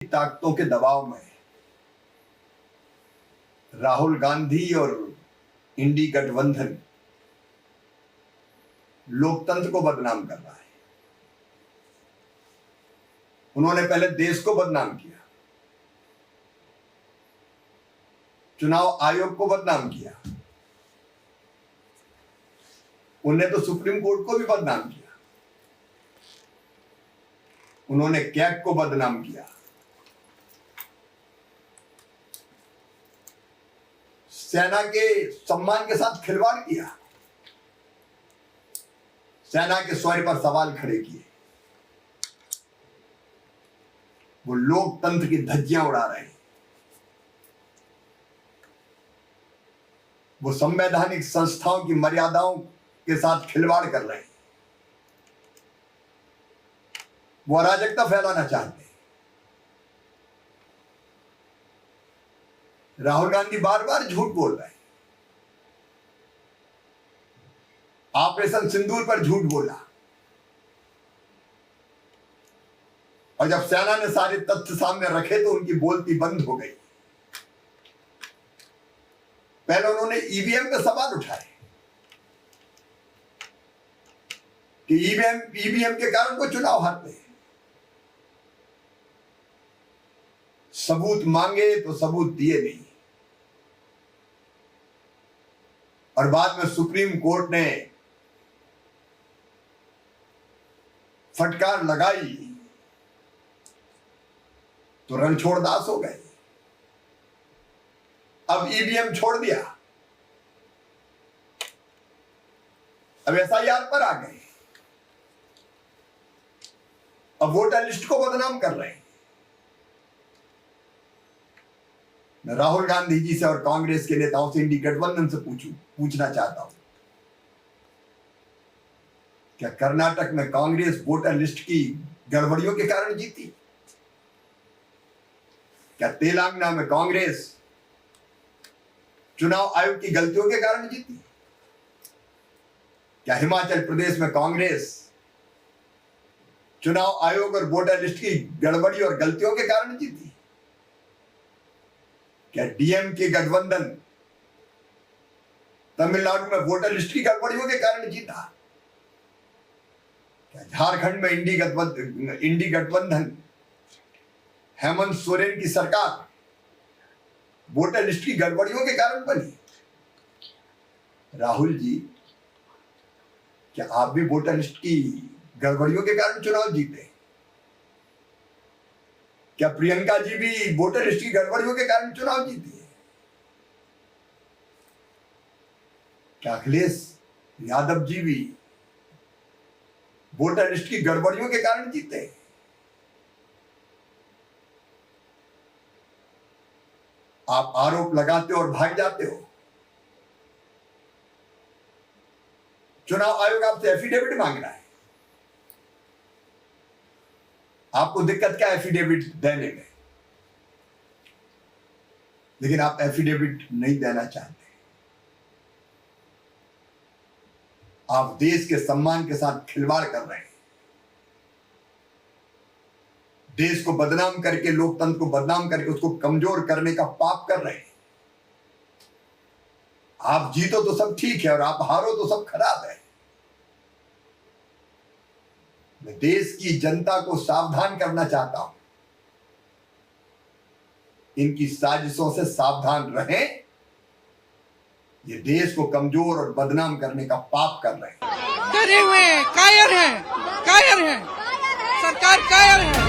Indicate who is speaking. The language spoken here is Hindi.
Speaker 1: ताकतों के दबाव में राहुल गांधी और इंडी गठबंधन लोकतंत्र को बदनाम कर रहा है। उन्होंने पहले देश को बदनाम किया, चुनाव आयोग को बदनाम किया, उन्होंने तो सुप्रीम कोर्ट को भी बदनाम किया, उन्होंने कैग को बदनाम किया, सेना के सम्मान के साथ खिलवाड़ किया, सेना के शौर्य पर सवाल खड़े किए। वो लोकतंत्र की धज्जियां उड़ा रहे हैं, वो संवैधानिक संस्थाओं की मर्यादाओं के साथ खिलवाड़ कर रहे हैं, वो अराजकता फैलाना चाहते हैं। राहुल गांधी बार बार झूठ बोल रहे हैं। ऑपरेशन सिंदूर पर झूठ बोला और जब सेना ने सारे तथ्य सामने रखे तो उनकी बोलती बंद हो गई। पहले उन्होंने ईवीएम पे सवाल उठाए कि ईवीएम के कारण को चुनाव हारते हैं। सबूत मांगे तो सबूत दिए नहीं, और बाद में सुप्रीम कोर्ट ने फटकार लगाई तो रणछोड़दास हो गए। अब ईवीएम छोड़ दिया, अब एसआईआर पर आ गए, अब वोटर लिस्ट को बदनाम कर रहे हैं। मैं राहुल गांधी जी से और कांग्रेस के नेताओं से, इंडी गठबंधन से पूछना चाहता हूं, क्या कर्नाटक में कांग्रेस वोटर लिस्ट की गड़बड़ियों के कारण जीती? क्या तेलंगाना में कांग्रेस चुनाव आयोग की गलतियों के कारण जीती? क्या हिमाचल प्रदेश में कांग्रेस चुनाव आयोग और वोटर लिस्ट की गड़बड़ी और गलतियों के कारण जीती? क्या डीएमके गठबंधन तमिलनाडु में वोटर लिस्ट की गड़बड़ियों के कारण जीता? क्या झारखंड में इंडी गठबंधन हेमंत सोरेन की सरकार वोटर लिस्ट की गड़बड़ियों के कारण बनी? राहुल जी, क्या आप भी वोटर लिस्ट की गड़बड़ियों के कारण चुनाव जीते? क्या प्रियंका जी भी वोटर लिस्ट की गड़बड़ियों के कारण चुनाव जीती है? क्या अखिलेश यादव जी भी वोटर लिस्ट की गड़बड़ियों के कारण जीते? आप आरोप लगाते हो और भाग जाते हो। चुनाव आयोग आपसे एफिडेविट मांग रहा है। आपको दिक्कत क्या एफिडेविट देने में? लेकिन आप एफिडेविट नहीं देना चाहते। आप देश के सम्मान के साथ खिलवाड़ कर रहे हैं, देश को बदनाम करके, लोकतंत्र को बदनाम करके उसको कमजोर करने का पाप कर रहे हैं। आप जीतो तो सब ठीक है और आप हारो तो सब खराब है। मैं देश की जनता को सावधान करना चाहता हूं, इनकी साजिशों से सावधान रहें। ये देश को कमजोर और बदनाम करने का पाप कर रहे हैं।
Speaker 2: डरे हुए कायर हैं, सरकार कायर है।